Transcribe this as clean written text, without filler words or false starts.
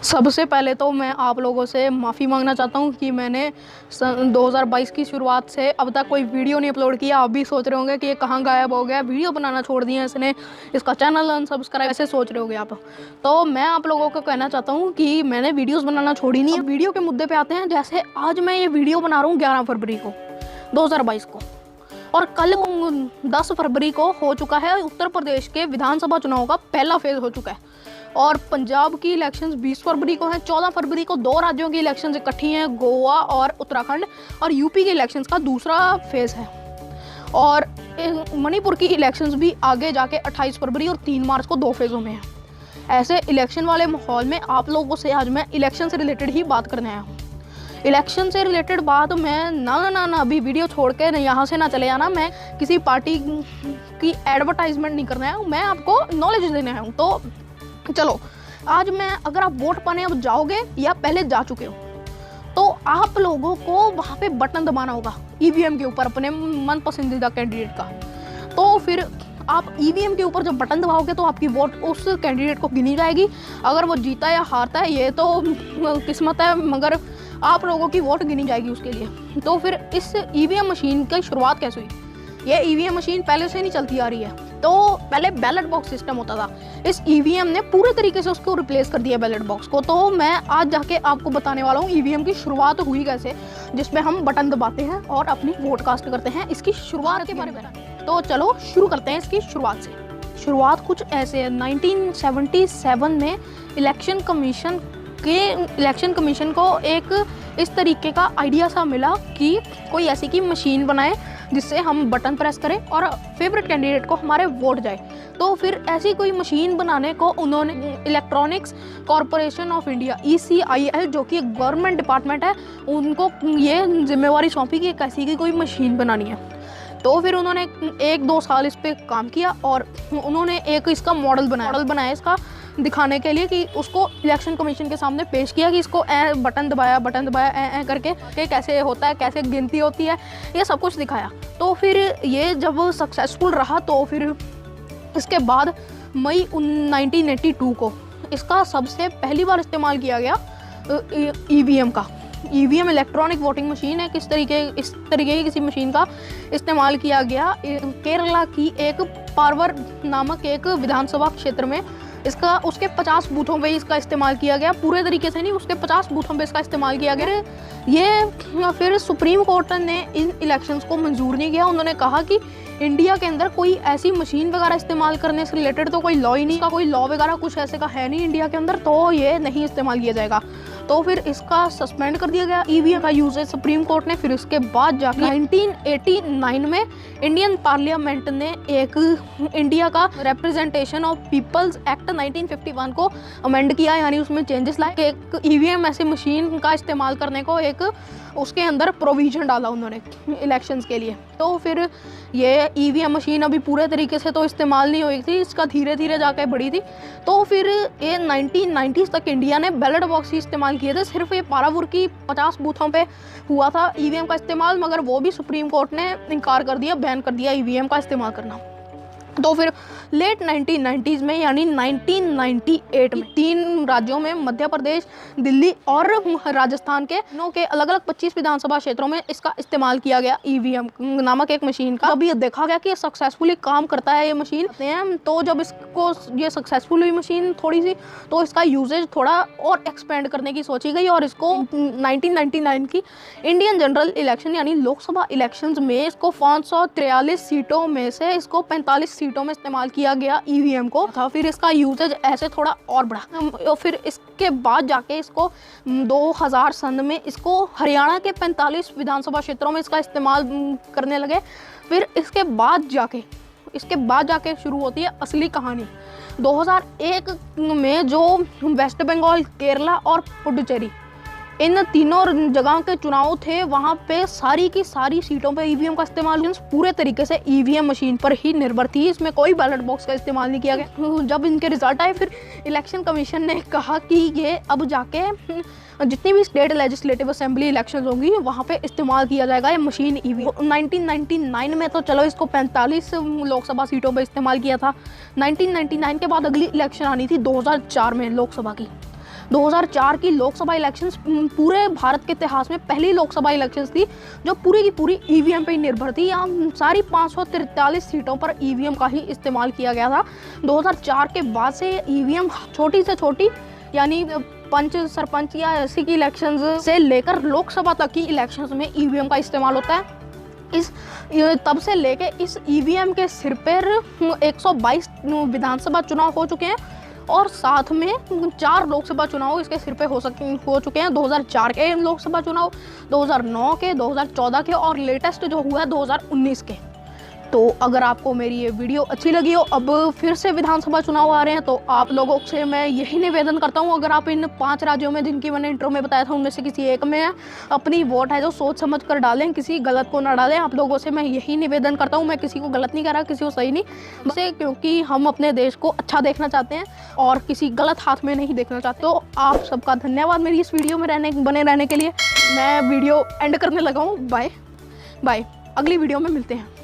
सबसे पहले तो मैं आप लोगों से माफ़ी मांगना चाहता हूँ कि मैंने 2022 की शुरुआत से अब तक कोई वीडियो नहीं अपलोड किया। आप भी सोच रहे होंगे कि ये कहाँ गायब हो गया, वीडियो बनाना छोड़ दिया इसने, इसका चैनल अनसब्सक्राइब, ऐसे सोच रहे होंगे आप। तो मैं आप लोगों को कहना चाहता हूँ कि मैंने वीडियोज़ बनाना छोड़ी नहीं है। वीडियो के मुद्दे पर आते हैं। जैसे आज मैं ये वीडियो बना रहा हूँ 11 फरवरी को 2022 को, और कल 10 फरवरी को हो चुका है उत्तर प्रदेश के विधानसभा चुनाव का पहला फेज़ हो चुका है। और पंजाब की इलेक्शंस 20 फरवरी को हैं। 14 फरवरी को 2 राज्यों की इलेक्शंस इकट्ठी हैं, गोवा और उत्तराखंड, और यूपी की इलेक्शंस का दूसरा फेज़ है। और मणिपुर की इलेक्शंस भी आगे जाके 28 फरवरी और 3 मार्च को 2 फेज़ों में हैं। ऐसे इलेक्शन वाले माहौल में आप लोगों से आज मैं इलेक्शन से रिलेटेड ही बात करने आया हूँ। इलेक्शन से रिलेटेड बात मैं ना अभी वीडियो छोड़ के यहाँ से ना चले जाना। मैं किसी पार्टी की एडवर्टाइजमेंट नहीं करना है, मैं आपको नॉलेज देने आया हूँ। तो चलो, आज मैं, अगर आप वोट पाने अब जाओगे या पहले जा चुके हो, तो आप लोगों को वहाँ पे बटन दबाना होगा ईवीएम के ऊपर अपने मन पसंदीदा कैंडिडेट का। तो फिर आप ईवीएम के ऊपर जब बटन दबाओगे तो आपकी वोट उस कैंडिडेट को गिनी जाएगी। अगर वो जीता या हारता है ये तो किस्मत है, मगर आप लोगों की वोट गिनी जाएगी उसके लिए। तो फिर इस ईवीएम मशीन की शुरुआत कैसे हुई? ये ईवीएम मशीन पहले से नहीं चलती आ रही है। तो पहले बैलेट बॉक्स सिस्टम होता था, इस ईवीएम ने पूरे तरीके से उसको रिप्लेस कर दिया बैलेट बॉक्स को। तो मैं आज जाके आपको बताने वाला हूँ ईवीएम की शुरुआत हुई कैसे, जिसमें हम बटन दबाते हैं और अपनी वोट कास्ट करते हैं। इसकी शुरुआत के बारे में तो चलो शुरू करते हैं इसकी शुरुआत से। शुरुआत कुछ ऐसे है। 1977 में इलेक्शन कमीशन को एक इस तरीके का आइडिया सा मिला कि कोई ऐसी की मशीन बनाए जिससे हम बटन प्रेस करें और फेवरेट कैंडिडेट को हमारे वोट जाए। तो फिर ऐसी कोई मशीन बनाने को उन्होंने electronics corporation of India ECIL, जो कि एक गवर्नमेंट डिपार्टमेंट है, उनको ये जिम्मेवारी सौंपी कि एक ऐसी की कोई मशीन बनानी है। तो फिर उन्होंने 1-2 साल इस पर काम किया और उन्होंने एक इसका मॉडल बनाया इसका दिखाने के लिए, कि उसको इलेक्शन कमीशन के सामने पेश किया कि इसको बटन दबाया करके कैसे होता है, कैसे गिनती होती है, ये सब कुछ दिखाया। तो फिर ये जब सक्सेसफुल रहा तो फिर इसके बाद मई 1982 को इसका सबसे पहली बार इस्तेमाल किया गया ईवीएम का। ईवीएम इलेक्ट्रॉनिक वोटिंग मशीन है। इस तरीके की किसी मशीन का इस्तेमाल किया गया केरला की एक पार्वर नामक एक विधानसभा क्षेत्र में। उसके 50 बूथों पे इसका इस्तेमाल किया गया, पूरे तरीके से नहीं, उसके 50 बूथों पे इसका इस्तेमाल किया गया। ये फिर सुप्रीम कोर्ट ने इन इलेक्शंस को मंजूर नहीं किया। उन्होंने कहा कि इंडिया के अंदर कोई ऐसी मशीन वगैरह इस्तेमाल करने से रिलेटेड तो कोई लॉ ही नहीं, कोई लॉ वगैरह कुछ ऐसे का है नहीं इंडिया के अंदर, तो ये नहीं इस्तेमाल किया जाएगा। तो फिर इसका सस्पेंड कर दिया गया ईवीएम का यूजेज सुप्रीम कोर्ट ने। फिर उसके बाद जाकर 1989 में इंडियन पार्लियामेंट ने एक इंडिया का रिप्रेजेंटेशन ऑफ पीपल्स एक्ट 1951 को अमेंड किया, यानी उसमें चेंजेस लाए कि एक ईवीएम ऐसी मशीन का इस्तेमाल करने को एक उसके अंदर प्रोविजन डाला उन्होंने इलेक्शंस के लिए। तो फिर ये ईवीएम मशीन अभी पूरे तरीके से तो इस्तेमाल नहीं हुई थी, इसका धीरे धीरे जाकर बढ़ी थी। तो फिर ये 1990s तक इंडिया ने बैलेट बॉक्स ही इस्तेमाल किए थे। सिर्फ ये पारापुर की 50 बूथों पे हुआ था ईवीएम का इस्तेमाल, मगर वो भी सुप्रीम कोर्ट ने इनकार कर दिया, बैन कर दिया ईवीएम का इस्तेमाल करना। तो फिर लेट 1990s में, यानी 1998 में 3 राज्यों में, मध्य प्रदेश, दिल्ली और राजस्थान के अलग अलग 25 विधानसभा क्षेत्रों में इसका इस्तेमाल किया गया ईवीएम नामक एक मशीन का। अभी देखा गया कि ये सक्सेसफुली काम करता है ये मशीन। तो जब इसको ये सक्सेसफुल हुई मशीन थोड़ी सी, तो इसका यूजेज थोड़ा और एक्सपेंड करने की सोची गई और इसको 1999 की इंडियन जनरल इलेक्शन यानी लोकसभा इलेक्शंस में इसको 543 सीटों में से इसको 45 सीटों में इस्तेमाल किया गया ईवीएम को था। फिर इसका यूजेज ऐसे थोड़ा और बढ़ा। फिर इसके बाद जाके इसको 2000 सन में इसको हरियाणा के 45 विधानसभा क्षेत्रों में इसका इस्तेमाल करने लगे। फिर इसके बाद जाके शुरू होती है असली कहानी। 2001 में जो वेस्ट बंगाल, केरला और पुडुचेरी, इन तीनों जगहों के चुनाव थे, वहाँ पे सारी की सारी सीटों पे ईवीएम का इस्तेमाल पूरे तरीके से ईवीएम मशीन पर ही निर्भर थी। इसमें कोई बैलेट बॉक्स का इस्तेमाल नहीं किया गया। जब इनके रिजल्ट आए, फिर इलेक्शन कमीशन ने कहा कि ये अब जाके जितनी भी स्टेट लेजिस्लेटिव असेंबली इलेक्शन होंगी वहाँ पे इस्तेमाल किया जाएगा ये मशीन ईवीएम। 1999 में तो चलो इसको 45 लोकसभा सीटों पर इस्तेमाल किया था। 1999 के बाद अगली इलेक्शन आनी थी 2004 में लोकसभा की। 2004 की लोकसभा इलेक्शंस पूरे भारत के इतिहास में पहली लोकसभा इलेक्शंस थी जो पूरी की पूरी ईवीएम पे ही निर्भर थी। यहाँ सारी 543 सीटों पर ईवीएम का ही इस्तेमाल किया गया था। 2004 के बाद से ईवीएम छोटी से छोटी यानी पंच, सरपंच या ऐसी की इलेक्शंस से लेकर लोकसभा तक की इलेक्शंस में ईवीएम का इस्तेमाल होता है। तब से लेके इस ईवीएम के सिर पर 122 विधानसभा चुनाव हो चुके हैं और साथ में 4 लोकसभा चुनाव इसके सिर पे हो चुके हैं। 2004 के लोकसभा चुनाव, 2009 के, 2014 के और लेटेस्ट जो हुआ है 2019 के। तो अगर आपको मेरी ये वीडियो अच्छी लगी हो, अब फिर से विधानसभा चुनाव आ रहे हैं, तो आप लोगों से मैं यही निवेदन करता हूँ, अगर आप इन 5 राज्यों में जिनकी मैंने इंट्रो में बताया था उनमें से किसी एक में है, अपनी वोट है जो सोच समझ कर डालें, किसी गलत को ना डालें। आप लोगों से मैं यही निवेदन करता हूँ। मैं किसी को गलत नहीं कह रहा, किसी को सही नहीं, बस क्योंकि हम अपने देश को अच्छा देखना चाहते हैं और किसी गलत हाथ में नहीं देखना चाहते। तो आप सबका धन्यवाद मेरी इस वीडियो में बने रहने के लिए। मैं वीडियो एंड करने लगा हूँ। बाय बाय, अगली वीडियो में मिलते हैं।